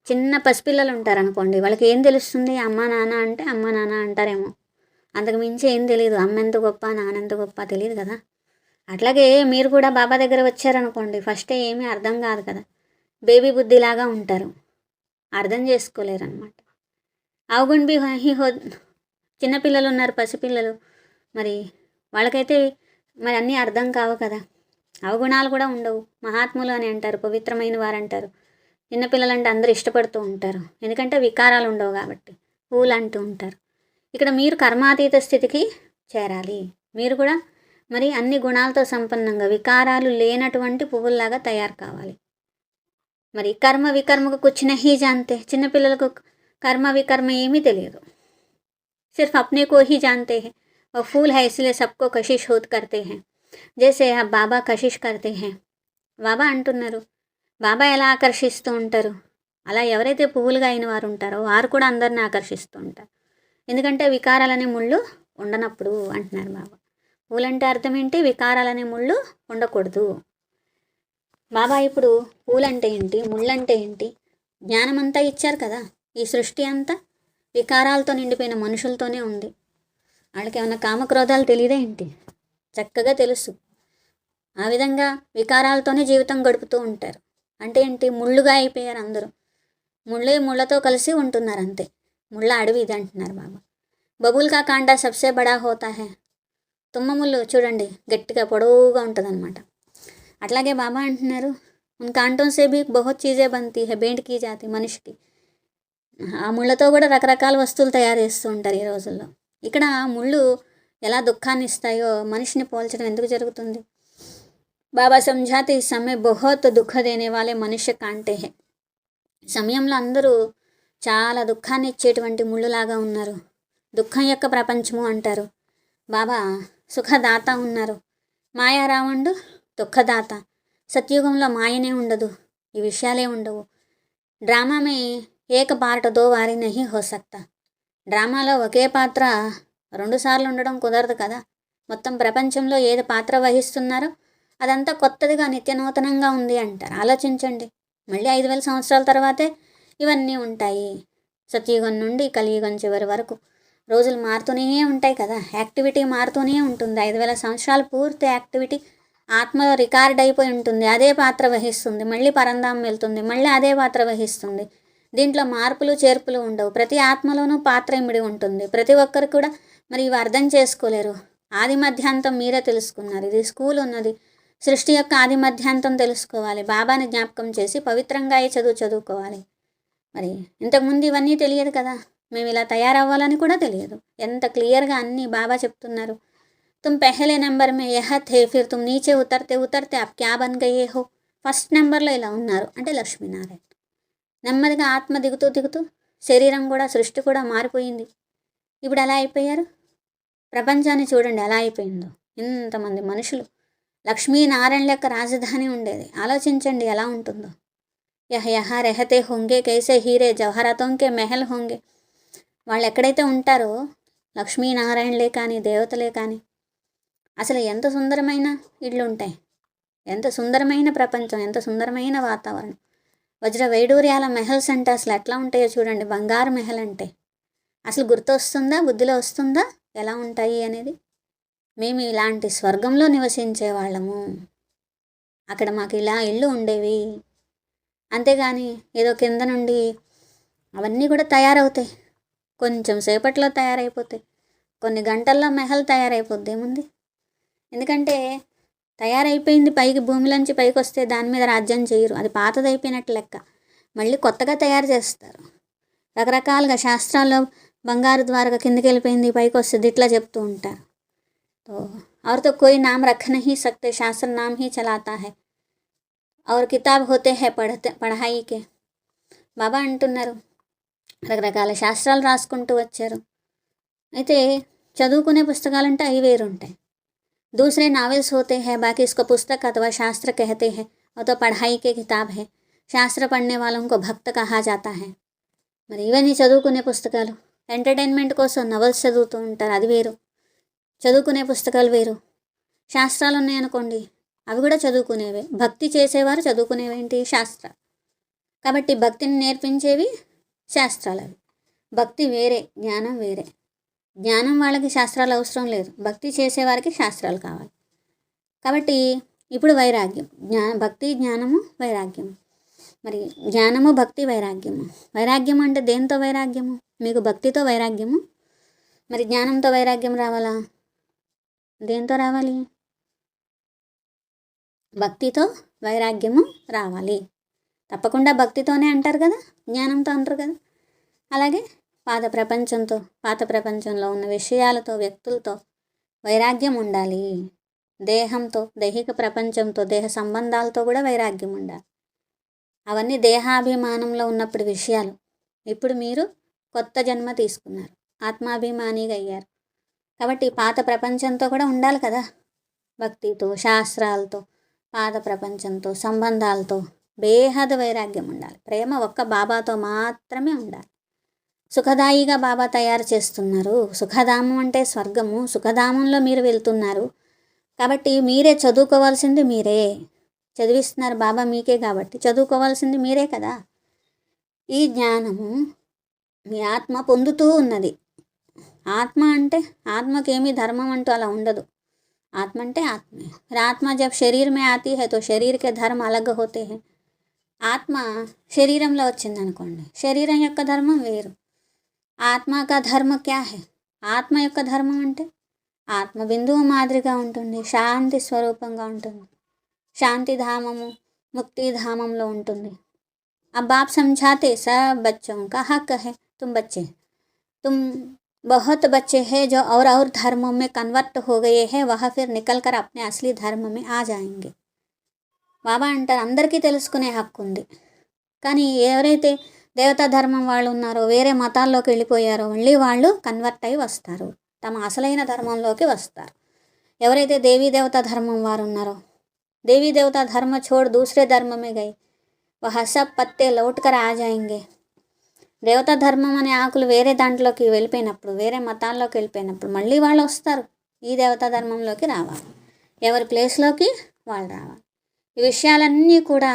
చిన్న పసిపిల్లలు ఉంటారు అనుకోండి, వాళ్ళకి ఏం తెలుస్తుంది? అమ్మ నాన్న అంటే అమ్మ నాన్న అంటారేమో, అంతకు మించి ఏం తెలియదు. అమ్మ ఎంత గొప్ప, నాన్న ఎంత గొప్ప తెలియదు కదా. అట్లాగే మీరు కూడా బాబా దగ్గర వచ్చారనుకోండి, ఫస్టే ఏమీ అర్థం కాదు కదా, బేబీ బుద్ధిలాగా ఉంటారు, అర్థం చేసుకోలేరు అనమాట. అవగుణ్ బి హీ హో. చిన్నపిల్లలు ఉన్నారు, పసిపిల్లలు, మరి వాళ్ళకైతే మరి అన్నీ అర్థం కావు కదా, అవగుణాలు కూడా ఉండవు. మహాత్ములు అని అంటారు, పవిత్రమైన వారు అంటారు. చిన్నపిల్లలంటే అందరూ ఇష్టపడుతూ ఉంటారు, ఎందుకంటే వికారాలు ఉండవు కాబట్టి. పూలు అంటూ ఉంటారు. ఇక్కడ మీరు కర్మాతీత స్థితికి చేరాలి. మీరు కూడా మరి అన్ని గుణాలతో సంపన్నంగా వికారాలు లేనటువంటి పువ్వుల్లాగా తయారు కావాలి. మరి కర్మ వికర్మకు కుచ్ నహీ జాన్తే. చిన్నపిల్లలకు కర్మ వికర్మ ఏమీ తెలియదు, सिर्फ अपने को ही जानते हैं. और फूल है इसलिए सबको कशिश होत करते हैं. जैसे आप బాబా కషిష్ करते हैं. బాబా అంటున్నారు, బాబా ఎలా ఆకర్షిస్తూ ఉంటారు, అలా ఎవరైతే పువ్వులుగా అయిన వారు ఉంటారో వారు కూడా అందరిని ఆకర్షిస్తూ ఉంటారు. ఎందుకంటే వికారాలనే ముళ్ళు ఉండనప్పుడు అంటున్నారు బాబా. పూలంటే అర్థం ఏంటి? వికారాలనే ముళ్ళు ఉండకూడదు. బాబా ఇప్పుడు పూలంటే ఏంటి, ముళ్ళంటే ఏంటి, జ్ఞానమంతా ఇచ్చారు కదా. ఈ సృష్టి అంతా వికారాలతో నిండిపోయిన మనుషులతోనే ఉంది. వాళ్ళకి ఏమైనా కామక్రోధాలు తెలియదే ఏంటి? చక్కగా తెలుసు. ఆ విధంగా వికారాలతోనే జీవితం గడుపుతూ ఉంటారు. అంటే ఏంటి? ముళ్ళుగా అయిపోయారు అందరూ. ముళ్ళతో కలిసి ఉంటున్నారు అంతే. ముళ్ళ అడవి ఇది అంటున్నారు బాబా. బబుల్ కా కాండా సబ్సే బడా హోతా హై. తుమ్మ ముళ్ళు చూడండి, గట్టిగా పొడవుగా ఉంటుంది అనమాట. అట్లాగే బాబా అంటున్నారు, ఉన్ కాంటోన్ సే భీ బహుత్ చీజే బంతీ హై, బేంట్ కీ జాతి మనిషికి. ఆ ముళ్ళతో కూడా రకరకాల వస్తువులు తయారు చేస్తూ ఉంటారు ఈ రోజుల్లో. ఇక్కడ ముళ్ళు ఎలా దుఃఖాన్ని ఇస్తాయో మనిషిని పోల్చడం ఎందుకు జరుగుతుంది? బాబా సంజాతే ఈ సమయ బహుత్ దుఃఖ దేనే వాలే మనుష్య కాంటే హై. సమయంలో అందరూ చాలా దుఃఖాన్ని ఇచ్చేటువంటి ముళ్ళులాగా ఉన్నారు. దుఃఖం యొక్క ప్రపంచము అంటారు. బాబా సుఖదాత ఉన్నారు. మాయారావుండు దుఃఖదాత. సత్యుగంలో మాయనే ఉండదు, ఈ విషయాలే ఉండవు. డ్రామామే ఏక పార్ట్ దో వారి నహీ హో సక్తా. డ్రామాలో ఒకే పాత్ర రెండుసార్లు ఉండడం కుదరదు కదా. మొత్తం ప్రపంచంలో ఏది పాత్ర వహిస్తున్నారో అదంతా కొత్తదిగా నిత్యనూతనంగా ఉంది అంటారు. ఆలోచించండి, మళ్ళీ 5000 సంవత్సరాల తర్వాతే ఇవన్నీ ఉంటాయి. సత్యుగం నుండి కలియుగం చివరి వరకు రోజులు మారుతూనే ఉంటాయి కదా, యాక్టివిటీ మారుతూనే ఉంటుంది. 5000 సంవత్సరాలు పూర్తి యాక్టివిటీ ఆత్మలో రికార్డ్ అయిపోయి ఉంటుంది. అదే పాత్ర వహిస్తుంది. మళ్ళీ పరంధామం వెళ్తుంది, మళ్ళీ అదే పాత్ర వహిస్తుంది. దీంట్లో మార్పులు చేర్పులు ఉండవు. ప్రతి ఆత్మలోనూ పాత్ర ఇమిడి ఉంటుంది. ప్రతి ఒక్కరు కూడా మరి ఇవి అర్థం చేసుకోలేరు. ఆది మధ్యాంతం మీరే తెలుసుకున్నారు. ఇది స్కూల్ ఉన్నది. సృష్టి యొక్క ఆది మధ్యాంతం తెలుసుకోవాలి. బాబాని జ్ఞాపకం చేసి పవిత్రంగా చదువుకోవాలి. మరి ఇంతకుముందు ఇవన్నీ తెలియదు కదా, మేము ఇలా తయారవ్వాలని కూడా తెలియదు. ఎంత క్లియర్గా అన్నీ బాబా చెప్తున్నారు. तुम पहले नंबर में यह थे, फिर तुम नीचे उतरते उतरते आप क्या बन गए हो. ఫస్ట్ నెంబర్లో ఇలా ఉన్నారు అంటే లక్ష్మీనారాయణ. నెమ్మదిగా ఆత్మ దిగుతూ దిగుతూ శరీరం కూడా సృష్టి కూడా మారిపోయింది. ఇప్పుడు ఎలా అయిపోయారు? ప్రపంచాన్ని చూడండి ఎలా అయిపోయిందో. ఇంతమంది మనుషులు. లక్ష్మీనారాయణ యొక్క రాజధాని ఉండేది. ఆలోచించండి ఎలా ఉంటుందో. యహ రెహతే హోంగే కైసే హీరే జవహరతోంకే మెహల్ హోంగే. వాళ్ళు ఎక్కడైతే ఉంటారో లక్ష్మీనారాయణలే కానీ దేవతలే కానీ అసలు ఎంత సుందరమైన ఇళ్ళు ఉంటాయి, ఎంత సుందరమైన ప్రపంచం, ఎంత సుందరమైన వాతావరణం. వజ్ర వైడూర్యాల మెహల్స్ అంటే అసలు ఎట్లా ఉంటాయో చూడండి. బంగారు మెహల్ అంటే అసలు గుర్తొస్తుందా, బుద్ధిలో వస్తుందా ఎలా ఉంటాయి అనేది? మేము ఇలాంటి స్వర్గంలో నివసించే వాళ్ళము. అక్కడ మాకు ఇలా ఇళ్ళు ఉండేవి. అంతేగాని ఏదో కింద నుండి అవన్నీ కూడా తయారవుతాయి. కొంచెం సేపట్లో తయారైపోతాయి. కొన్ని గంటల్లో మెహల్ తయారైపోద్ది. ఏముంది? ఎందుకంటే తయారైపోయింది, పైకి భూమిలోంచి పైకి వస్తే దాని మీద రాజ్యం చేయరు. అది పాతదైపోయినట్టు లెక్క. మళ్ళీ కొత్తగా తయారు చేస్తారు. రకరకాలుగా శాస్త్రాల్లో బంగారు ద్వారక కిందకి వెళ్ళిపోయింది, పైకి వస్తుంది, ఇట్లా చెప్తూ ఉంటారు. तो और तो कोई नाम रख नहीं सकते, शास्त्र नाम ही चलाता है. और किताब होते हैं పढ़ाई के బాబా అంటున్నారు రకరకాల శాస్త్రాలు రాసుకుంటూ వచ్చారు. అయితే చదువుకునే పుస్తకాలంటే అవి వేరు ఉంటాయి. दूसरे नावल्स होते हैं, बाकी इसको पुस्तक अथवा शास्त्र कहते हैं, और तो पढ़ाई के किताब है. శాస్త్ర పढ़ने वालों को भक्त कहा जाता है. మరి ఇవన్నీ చదువుకునే పుస్తకాలు. ఎంటర్టైన్మెంట్ కోసం నవల్స్ చదువుతూ ఉంటారు, అది వేరు. చదువుకునే పుస్తకాలు వేరు. శాస్త్రాలు ఉన్నాయనుకోండి, అవి కూడా చదువుకునేవే. భక్తి చేసేవారు చదువుకునేవేంటి? శాస్త్రాలు. కాబట్టి భక్తిని నేర్పించేవి శాస్త్రాలు. అవి భక్తి వేరే, జ్ఞానం వేరే. జ్ఞానం వాళ్ళకి శాస్త్రాలు అవసరం లేదు, భక్తి చేసేవారికి శాస్త్రాలు కావాలి. కాబట్టి ఇప్పుడు వైరాగ్యం, భక్తి జ్ఞానము వైరాగ్యము. మరి జ్ఞానము భక్తి వైరాగ్యము. వైరాగ్యం అంటే దేంతో వైరాగ్యము? మీకు భక్తితో వైరాగ్యము. మరి జ్ఞానంతో వైరాగ్యం రావాలా? దేంతో రావాలి? భక్తితో వైరాగ్యము రావాలి. తప్పకుండా భక్తితోనే అంటారు కదా, జ్ఞానంతో అంటారు కదా. అలాగే పాత ప్రపంచంలో ఉన్న విషయాలతో, వ్యక్తులతో వైరాగ్యం ఉండాలి. దేహంతో, దైహిక ప్రపంచంతో, దేహ సంబంధాలతో కూడా వైరాగ్యం ఉండాలి. అవన్నీ దేహాభిమానంలో ఉన్నప్పుడు విషయాలు. ఇప్పుడు మీరు కొత్త జన్మ తీసుకున్నారు, ఆత్మాభిమానిగా అయ్యారు. కాబట్టి పాత ప్రపంచంతో కూడా ఉండాలి కదా. భక్తితో, శాస్త్రాలతో, పాత ప్రపంచంతో, సంబంధాలతో బేహద్ వైరాగ్యం ఉండాలి. ప్రేమ ఒక్క బాబాతో మాత్రమే ఉండాలి. సుఖదాయిగా బాబా తయారు చేస్తున్నారు. సుఖధామం అంటే స్వర్గము. సుఖధామంలో మీరు వెళ్తున్నారు. కాబట్టి మీరే చదువుకోవాల్సింది, మీరే చదివిస్తున్నారు బాబా మీకే. కాబట్టి చదువుకోవాల్సింది మీరే కదా. ఈ జ్ఞానము మీ ఆత్మ పొందుతూ ఉన్నది. ఆత్మ అంటే ఆత్మకేమీ ధర్మం అంటూ అలా ఉండదు. ఆత్మ అంటే ఆత్మే. ఆత్మ జబ్ శరీర్ మే ఆతీ హై తో శరీర్ కే ధర్మ అలగ్ హోతే హై. ఆత్మ శరీరంలో వచ్చిందనుకోండి, శరీరం యొక్క ధర్మం వేరు. ఆత్మ కా ధర్మ క్యా హై? ఆత్మ యొక్క ధర్మం అంటే ఆత్మ బిందువు మాదిరిగా ఉంటుంది, శాంతి స్వరూపంగా ఉంటుంది. శాంతి ధామము, ముక్తి ధామంలో ఉంటుంది. अब आप समझाते सब बच्चों का हक है. तुम बच्चे, तुम बहुत बच्चे हैं जो और धर्मों में कन्वर्ट हो गए हैं, वह फिर निकल कर अपने असली धर्म में आ जाएंगे. బాబా అంటారు అందరికీ తెలుసుకునే హక్కు ఉంది. కానీ ఎవరైతే దేవతా ధర్మం వాళ్ళు ఉన్నారో, వేరే మతాల్లోకి వెళ్ళిపోయారో, మళ్ళీ వాళ్ళు కన్వర్ట్ అయి వస్తారు, తమ అసలైన ధర్మంలోకి వస్తారు. ఎవరైతే దేవీ దేవతా ధర్మం వారు ఉన్నారో, దేవీ దేవతా ధర్మ छोड़ दूसरे धर्म में गए, वह सब पत्ते लौट कर आ जाएंगे. దేవతా ధర్మం అనే ఆకులు వేరే దాంట్లోకి వెళ్ళిపోయినప్పుడు, వేరే మతాల్లోకి వెళ్ళిపోయినప్పుడు మళ్ళీ వాళ్ళు వస్తారు, ఈ దేవతా ధర్మంలోకి రావాలి. ఎవరి ప్లేస్లోకి వాళ్ళు రావాలి. ఈ విషయాలన్నీ కూడా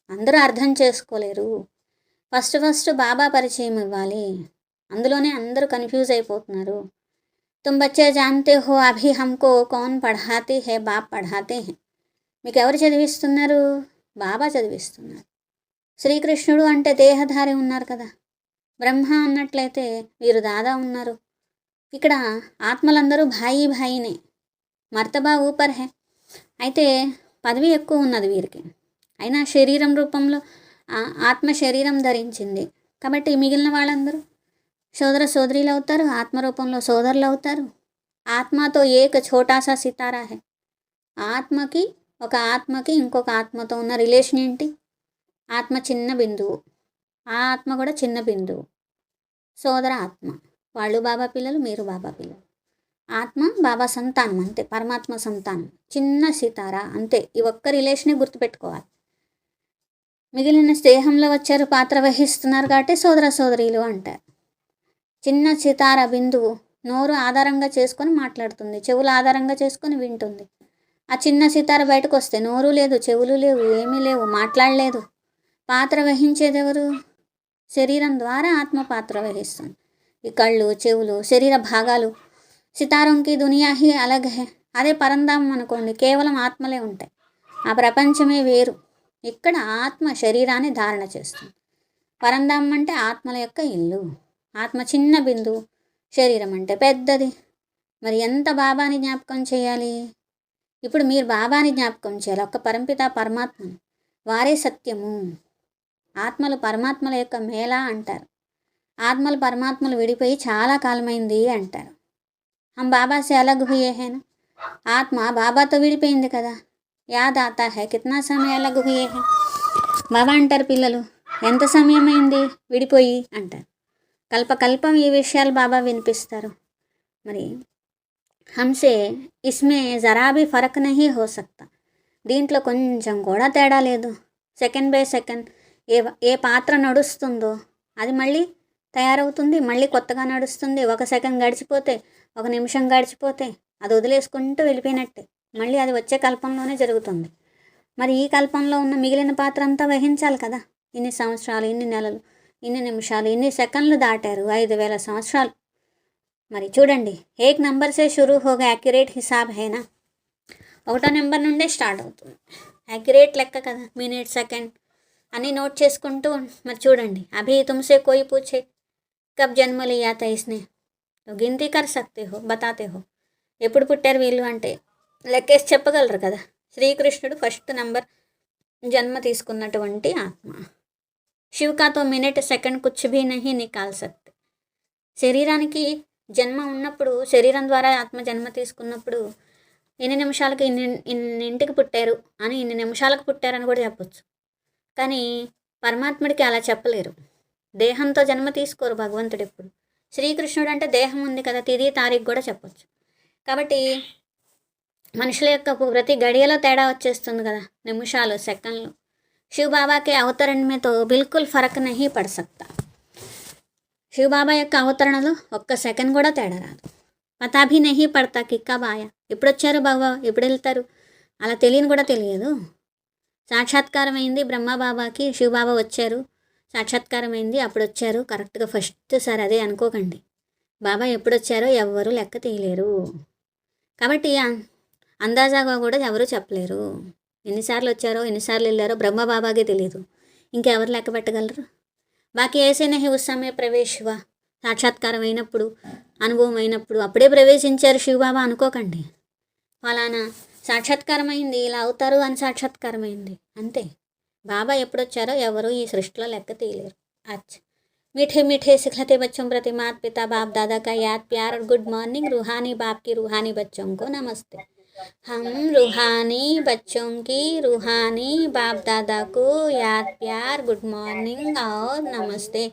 అందరూ అర్థం చేసుకోలేరు. ఫస్ట్ బాబా పరిచయం ఇవ్వాలి. అందులోనే అందరూ కన్ఫ్యూజ్ అయిపోతున్నారు. तुम बच्चे जानते हो अभी हमको कौन पढ़ाते हैं? बाप पढ़ाते हैं. మీకు ఎవరు చదివిస్తున్నారు? బాబా చదివిస్తున్నారు. శ్రీకృష్ణుడు అంటే దేహధారి ఉన్నారు కదా. బ్రహ్మ అన్నట్లయితే వీరు దాదా ఉన్నారు. ఇక్కడ ఆత్మలందరూ భాయినే. మర్తబా ఊపర్ హే. అయితే పదవి ఎక్కువ ఉన్నది వీరికి. అయినా శరీరం రూపంలో ఆత్మ శరీరం ధరించింది. కాబట్టి మిగిలిన వాళ్ళందరూ సోదర సోదరీలు అవుతారు, ఆత్మరూపంలో సోదరులు అవుతారు. ఆత్మతో ఏక ఛోటాసా సితారా హే. ఒక ఆత్మకి ఇంకొక ఆత్మతో ఉన్న రిలేషన్ ఏంటి? ఆత్మ చిన్న బిందువు, ఆ ఆత్మ కూడా చిన్న బిందువు. సోదర ఆత్మ, వాళ్ళు బాబా పిల్లలు, మీరు బాబా పిల్లలు. ఆత్మ బాబా సంతానం అంతే, పరమాత్మ సంతానం, చిన్న సితారా అంతే. ఈ ఒక్క రిలేషనే గుర్తుపెట్టుకోవాలి. మిగిలిన దేహంలో వచ్చారు, పాత్ర వహిస్తున్నారు కాబట్టి సోదర సోదరీలు అంటారు. చిన్న సితార బిందువు నోరు ఆధారంగా చేసుకొని మాట్లాడుతుంది, చెవులు ఆధారంగా చేసుకొని వింటుంది. ఆ చిన్న సితార బయటకు వస్తే నోరు లేదు, చెవులు లేవు, ఏమీ లేవు, మాట్లాడలేదు. పాత్ర వహించేది ఎవరు? శరీరం ద్వారా ఆత్మ పాత్ర వహిస్తుంది. ఈ కళ్ళు, చెవులు, శరీర భాగాలు. సితారోంకి దునియా హీ అలగ్ హే. అదే పరంధామం అనుకోండి, కేవలం ఆత్మలే ఉంటాయి, ఆ ప్రపంచమే వేరు. ఇక్కడ ఆత్మ శరీరాన్ని ధారణ చేస్తుంది. పరంధామం అంటే ఆత్మల యొక్క ఇల్లు. ఆత్మ చిన్న బిందువు, శరీరం అంటే పెద్దది. మరి ఎంత బాబాని జ్ఞాపకం చేయాలి? ఇప్పుడు మీరు బాబాని జ్ఞాపకం చేయాలి, ఒక్క పరంపిత పరమాత్మని. వారే సత్యము. ఆత్మలు పరమాత్మల యొక్క మేళ అంటారు. ఆత్మలు పరమాత్మలు విడిపోయి చాలా కాలమైంది అంటారు. హం బాబా సే అలగ్ హుయే హేనా. ఆత్మ బాబాతో విడిపోయింది కదా. याद आता है कितना समय अलग हुए हैं బాబా అంటారు పిల్లలు ఎంత సమయం అయింది విడిపోయి అంటారు. కల్పకల్పం ఈ విషయాలు బాబా వినిపిస్తారు. మరి హంసే ఇస్మే జరా భీ ఫరక్ నహీ హో సక్తా, దీంట్లో కొంచెం కూడా తేడా లేదు. సెకండ్ బై సెకండ్ ఏ పాత్ర నడుస్తుందో అది మళ్ళీ తయారవుతుంది, మళ్ళీ కొత్తగా నడుస్తుంది. ఒక సెకండ్ గడిచిపోతే, ఒక నిమిషం గడిచిపోతే అది వదిలేసుకుంటూ వెళ్ళిపోయినట్టే మళ్ళీ అది వచ్చే కల్పంలోనే జరుగుతుంది. మరి ఈ కల్పంలో ఉన్న మిగిలిన పాత్ర అంతా వహించాలి కదా. ఇన్ని సంవత్సరాలు, ఇన్ని నెలలు, ఇన్ని నిమిషాలు, ఇన్ని సెకండ్లు దాటారు, 5000 సంవత్సరాలు. మరి చూడండి, ఏక్ నంబర్ సే షురూ హోగా యాక్యురేట్ హిసాబ్ హేనా, 1వ నెంబర్ నుండే స్టార్ట్ అవుతుంది. యాక్యురేట్ లెక్క కదా, మినిట్ సెకండ్ అన్నీ నోట్ చేసుకుంటూ. మరి చూడండి, అభి తుమ్సే కోయి పూछे కబ్ జన్మ లియా తా ఇస్నే, గినతీ కర్ సక్తే హో, బతాతే హో, ఎప్పుడు పుట్టారు వీళ్ళు అంటే లెక్కేసి చెప్పగలరు కదా. శ్రీకృష్ణుడు 1వ నంబర్ జన్మ తీసుకున్నటువంటి ఆత్మ. శివకాతో మినిట్ సెకండ్ కుచ్ భీ నహీ నికాల్ సక్తే. శరీరానికి జన్మ ఉన్నప్పుడు, శరీరం ద్వారా ఆత్మ జన్మ తీసుకున్నప్పుడు ఇన్ని నిమిషాలకి ఇన్నింటికి పుట్టారు అని, ఇన్ని నిమిషాలకు పుట్టారని కూడా చెప్పొచ్చు. కానీ పరమాత్ముడికి అలా చెప్పలేరు. దేహంతో జన్మ తీసుకోరు భగవంతుడు ఎప్పుడు. శ్రీకృష్ణుడు అంటే దేహం ఉంది కదా, తిది తారీఖు కూడా చెప్పొచ్చు. కాబట్టి మనుషుల యొక్క ప్రతి గడియలో తేడా వచ్చేస్తుంది కదా, నిమిషాలు, సెకండ్లు. శివబాబాకి అవతరణ మీతో బిల్కుల్ ఫరక్ నహీ పడ్ సక్తా. శివబాబా యొక్క అవతరణలో ఒక్క సెకండ్ కూడా తేడా రాదు. పతా భీ నహీ పడతా కి కబ్ ఆయా, ఎప్పుడు వచ్చారు బాబా, ఎప్పుడు వెళ్తారు, అలా తెలియని కూడా తెలియదు. సాక్షాత్కారం అయింది బ్రహ్మబాబాకి, శివబాబా వచ్చారు, సాక్షాత్కారం అయింది, అప్పుడు వచ్చారు కరెక్ట్గా ఫస్ట్ సార్ అదే అనుకోకండి. బాబా ఎప్పుడు వచ్చారో ఎవ్వరూ లెక్క తీయలేరు. కాబట్టి అందాజాగా కూడా ఎవరు చెప్పలేరు. ఎన్నిసార్లు వచ్చారో, ఎన్నిసార్లు వెళ్ళారో బ్రహ్మబాబాకే తెలియదు, ఇంకెవరు లెక్క పెట్టగలరు. బాకీ ఏసే నహీ ఉస్ సమయ ప్రవేశ్ హువా, సాక్షాత్కారం అయినప్పుడు, అనుభవం అయినప్పుడు అప్పుడే ప్రవేశించారు శివబాబా అనుకోకండి. ఫలానా సాక్షాత్కారం అయింది, ఇలా అవుతారు అని సాక్షాత్కారం అయింది అంతే. బాబా ఎప్పుడు వచ్చారో ఎవరు ఈ సృష్టిలో లెక్క తీయలేరు. అచ్చా, मीठे मीठे सिखलाते बच्चों प्रति माता पिता बाप दादा का याद प्यार और गुड मॉर्निंग. रूहानी बाप की रूहानी बच्चों को नमस्ते. हम रूहानी बच्चों की रूहानी बाप दादा को याद प्यार गुड मॉर्निंग और नमस्ते.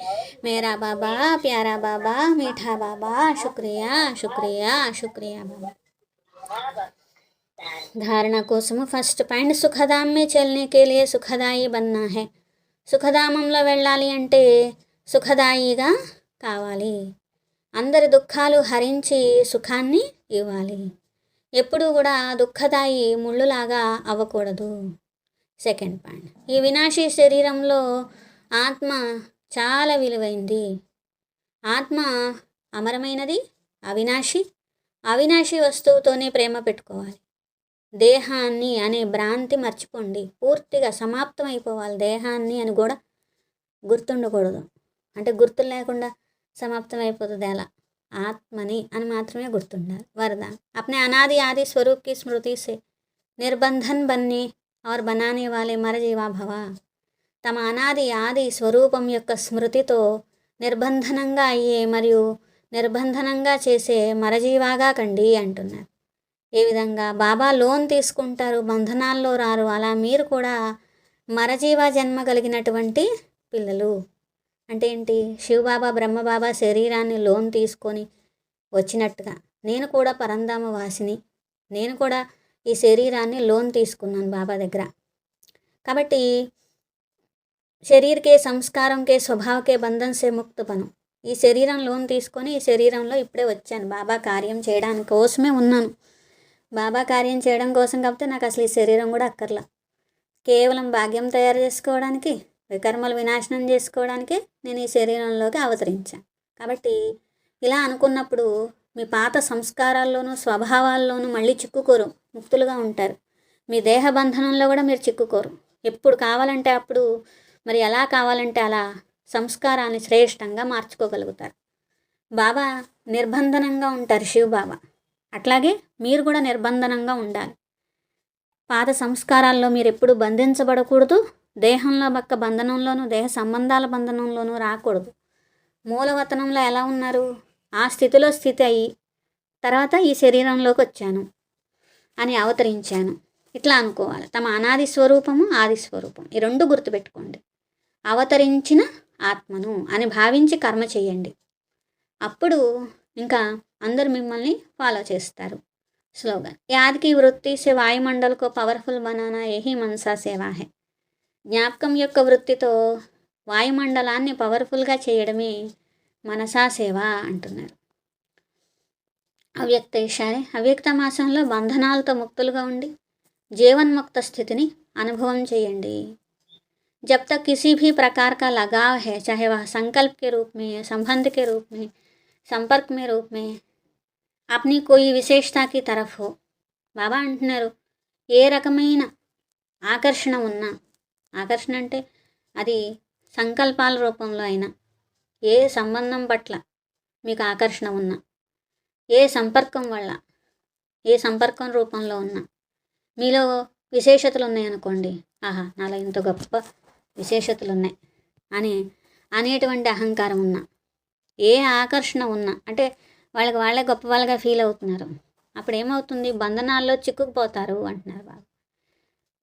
मेरा बाबा, प्यारा बाबा, मीठा बाबा, शुक्रिया शुक्रिया शुक्रिया बाबा. धारणा कोसम फर्स्ट पॉइंट, सुखधाम में चलने के लिए सुखदाई बनना है. సుఖధామంలో వెళ్ళాలి అంటే సుఖదాయిగా కావాలి. అందరి దుఃఖాలు హరించి సుఖాన్ని ఇవ్వాలి. ఎప్పుడూ కూడా దుఃఖదాయి ముళ్ళులాగా అవ్వకూడదు. సెకండ్ పాయింట్, ఈ వినాశీ శరీరంలో ఆత్మ చాలా విలువైంది. ఆత్మ అమరమైనది, అవినాశి వస్తువుతోనే ప్రేమ పెట్టుకోవాలి. దేహాన్ని అనే భ్రాంతి మర్చిపోండి, పూర్తిగా సమాప్తం అయిపోవాలి. దేహాన్ని అని కూడా గుర్తుండకూడదు, అంటే గుర్తులు లేకుండా సమాప్తం అయిపోతుంది. అలా ఆత్మని అని మాత్రమే గుర్తుండాలి. వరదాన్, अपने अनादि आदि स्वरूप की स्मृति से निर्बंधन बनने और बनाने वाले मरजीवा भव. తమ అనాది ఆది స్వరూపం యొక్క స్మృతితో నిర్బంధనంగా అయ్యే మరియు నిర్బంధనంగా చేసే మరజీవాగా కండి అంటున్నారు. ఏ విధంగా బాబా లోన్ తీసుకుంటారు, బంధనాల్లో రారు, అలా మీరు కూడా మరజీవ జన్మ కలిగినటువంటి పిల్లలు. అంటే ఏంటి, శివబాబా బ్రహ్మబాబా శరీరాన్ని లోన్ తీసుకొని వచ్చినట్టుగా నేను కూడా పరంధామ వాసిని, నేను కూడా ఈ శరీరాన్ని లోన్ తీసుకున్నాను బాబా దగ్గర. కాబట్టి శరీరకే సంస్కారంకే స్వభావకే బంధన్సే ముక్త పను. ఈ శరీరం లోన్ తీసుకొని ఈ శరీరంలో ఇప్పుడే వచ్చాను, బాబా కార్యం చేయడానికి కోసమే ఉన్నాను. బాబా కార్యం చేయడం కోసం కాబట్టి నాకు అసలు ఈ శరీరం కూడా అక్కర్లా. కేవలం భాగ్యం తయారు చేసుకోవడానికి, వికర్మలు వినాశనం చేసుకోవడానికి నేను ఈ శరీరంలోకి అవతరించాను. కాబట్టి ఇలా అనుకున్నప్పుడు మీ పాత సంస్కారాల్లోనూ స్వభావాల్లోనూ మళ్ళీ చిక్కుకోరు, ముక్తులుగా ఉంటారు. మీ దేహ బంధనంలో కూడా మీరు చిక్కుకోరు. ఎప్పుడు కావాలంటే అప్పుడు, మరి ఎలా కావాలంటే అలా సంస్కారాన్ని శ్రేష్టంగా మార్చుకోగలుగుతారు. బాబా నిర్బంధనంగా ఉంటారు, శివబాబా. అట్లాగే మీరు కూడా నిర్బంధనంగా ఉండాలి. పాత సంస్కారాల్లో మీరు ఎప్పుడు బంధించబడకూడదు. దేహంలో పక్క బంధనంలోనూ, దేహ సంబంధాల బంధనంలోనూ రాకూడదు. మూలవతనంలో ఎలా ఉన్నారు, ఆ స్థితిలో స్థితి అయ్యి తర్వాత ఈ శరీరంలోకి వచ్చాను అని అవతరించాను. ఇట్లా అనుకోవాలి. తమ అనాది స్వరూపము, ఆది స్వరూపం, ఈ రెండు గుర్తుపెట్టుకోండి. అవతరించిన ఆత్మను అని భావించి కర్మ చేయండి. అప్పుడు ఇంకా అందరూ మిమ్మల్ని ఫాలో చేస్తారు. స్లోగన్ యాద్ కి వృత్తి సే వాయుమండల్ కో పవర్ఫుల్ బనానా యహీ మనసా సేవా హై. జ్ఞాపకం యొక్క వృత్తితో వాయుమండలాన్ని పవర్ఫుల్గా చేయడమే మనసా సేవ అంటున్నారు. అవ్యక్త ఇషారే అవ్యక్త మాసంలో బంధనాలతో ముక్తులుగా ఉండి జీవన్ముక్త స్థితిని అనుభవం చేయండి. जब तक किसी भी प्रकार का लगाव है, चाहे वह संकल्प के रूप में, संबंध के रूप में, संपर्क में रूप में, अपनी कोई విశేషత की तरफ हो. బాబా అంటున్నారు ఏ రకమైన ఆకర్షణ ఉన్నా, ఆకర్షణ అంటే అది సంకల్పాల రూపంలో అయినా, ఏ సంబంధం పట్ల మీకు ఆకర్షణ ఉన్నా, ఏ సంపర్కం వల్ల, ఏ సంపర్కం రూపంలో ఉన్నా, మీలో విశేషతలు ఉన్నాయనుకోండి, ఆహా నాలో ఇంత గొప్ప విశేషతలు ఉన్నాయి అనేటువంటి అహంకారం ఉన్నా, ఏ ఆకర్షణ ఉన్నా, అంటే వాళ్ళే గొప్ప వాళ్ళగా ఫీల్ అవుతున్నారు, అప్పుడు ఏమవుతుంది, బంధనాల్లో చిక్కుకుపోతారు అంటున్నారు బాబు.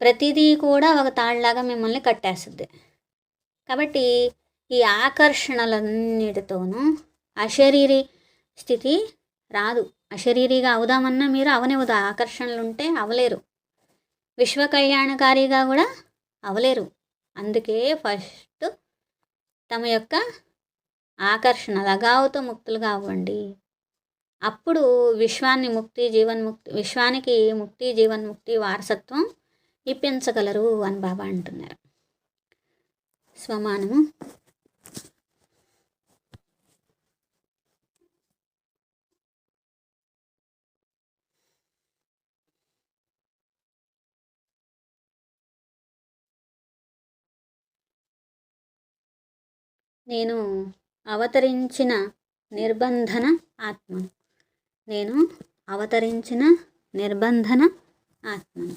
ప్రతిదీ కూడా ఒక తాళ్ళలాగా మిమ్మల్ని కట్టేస్తుంది. కాబట్టి ఈ ఆకర్షణలన్నిటితోనూ అశరీరి స్థితి రాదు. అశరీరిగా అవుదామన్నా మీరు అవనివ్వదు. ఆకర్షణలు ఉంటే అవలేరు. విశ్వ కళ్యాణకారిగా కూడా అవలేరు. అందుకే ఫస్ట్ తమ యొక్క ఆకర్షణ లగావుతో ముక్తులుగా అవ్వండి. అప్పుడు విశ్వానికి ముక్తి జీవన్ముక్తి వారసత్వం ఇప్పించగలరు అని బాబా అంటున్నారు. స్వమానము నేను అవతరించిన నిర్బంధన ఆత్మను. నేను అవతరించిన నిర్బంధన ఆత్మను.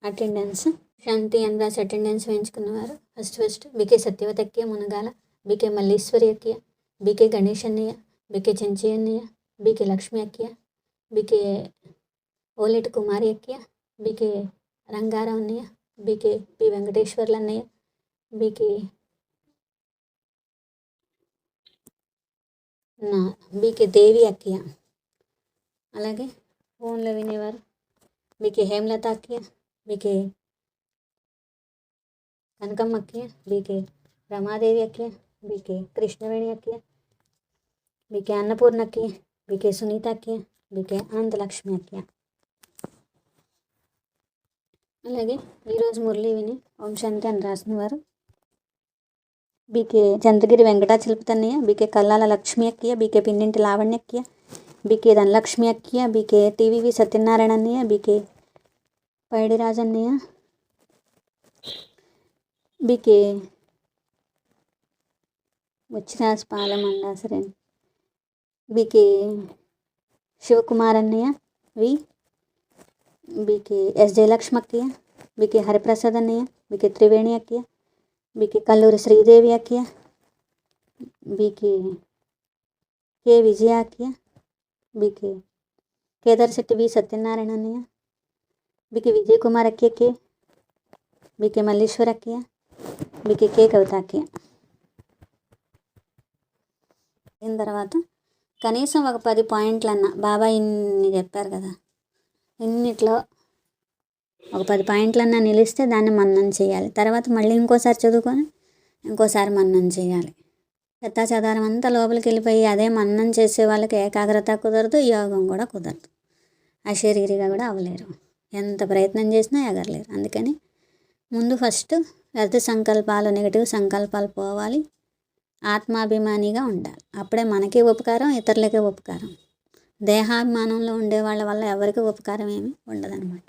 అటెండెన్స్ శాంతి అని రాసి అటెండెన్స్ వేయించుకున్నవారు ఫస్ట్ బీకే సత్యవతక్య మునగాల, బీకే మల్లీశ్వరి అక్కయ్య, బీకే గణేష్ అన్నయ్య, బీకే చెంచి అన్నయ్య, బీకే లక్ష్మి అక్కయ్య, బీకే ఓలేటి కుమారి అక్కయ్య, బీకే రంగారావు అన్నయ్య, బీకే పి వెంకటేశ్వర్లు అన్నయ్య, బీకే దేవి అక్కయ్య, అలాగే ఫోన్లో వినేవారు బీకే హేమలత అక్కయ్య, బీకే కనకమ్మ అక్కయ్య, బీకే రమాదేవి అక్కయ్య, బీకే కృష్ణవేణి అక్కయ్య, బీకే అన్నపూర్ణ అక్కయ్య, బీకే సునీత అక్కయ్య, బీకే అనంతలక్ష్మి అక్కయ్య. అలాగే ఈరోజు మురళి విని ఓం శాంతి అని రాసిన వారు బీకే చంద్రగిరి వెంకటాచలపతన్నయ్య, బీకే కల్లాల లక్ష్మి అక్కయ్య, బీకే పిన్నింటి లావణ్య అక్కయ్య, బీకే ధనలక్ష్మి అక్కయ్య, బీకే టీవీవి సత్యనారాయణ అన్నయ్య, బీకే పైడిరాజు అన్నయ్య, బీకే ముచ్చిరాజ్ పాలమండాసరేన్, బీకే శివకుమార్ అన్నయ్య, బీకే ఎస్ జయలక్ష్మి అక్కయ్య, బీకే హరిప్రసాద్ అన్నయ్య, బీకే త్రివేణి అక్కయ్య, బీకే కల్లూరి శ్రీదేవి అక్కయ్య, బీకే కే విజయ అక్కయ్య, బీకే కేదార్ శెట్టి వి సత్యనారాయణ అన్నయ్య, బీకే విజయ్ కుమార్ అక్కయ్యకి, బీకే మల్లీశ్వర్ అక్కయ్య, బీకే కే కవిత అక్కయ్య. అయిన తర్వాత కనీసం ఒక 10 పాయింట్లన్నా బాబా ఇన్ని చెప్పారు కదా, ఇన్నిట్లో ఒక 10 పాయింట్లన్నా నిలిస్తే దాన్ని మన్ననం చేయాలి. తర్వాత మళ్ళీ ఇంకోసారి చదువుకొని ఇంకోసారి మన్ననం చేయాలి. చెత్తా చెదారం అంతా లోపలికి వెళ్ళిపోయి అదే మన్ననం చేసే వాళ్ళకి ఏకాగ్రత కుదరదు, యోగం కూడా కుదరదు, అశరీరిగా కూడా అవ్వలేరు, ఎంత ప్రయత్నం చేసినా ఎగరలేరు. అందుకని ముందు ఫస్ట్ వ్యర్థ సంకల్పాలు, నెగిటివ్ సంకల్పాలు పోవాలి, ఆత్మాభిమానిగా ఉండాలి. అప్పుడే మనకి ఉపకారం, ఇతరులకే ఉపకారం. దేహాభిమానంలో ఉండే వాళ్ళ వల్ల ఎవరికి ఉపకారం ఏమీ ఉండదన్నమాట.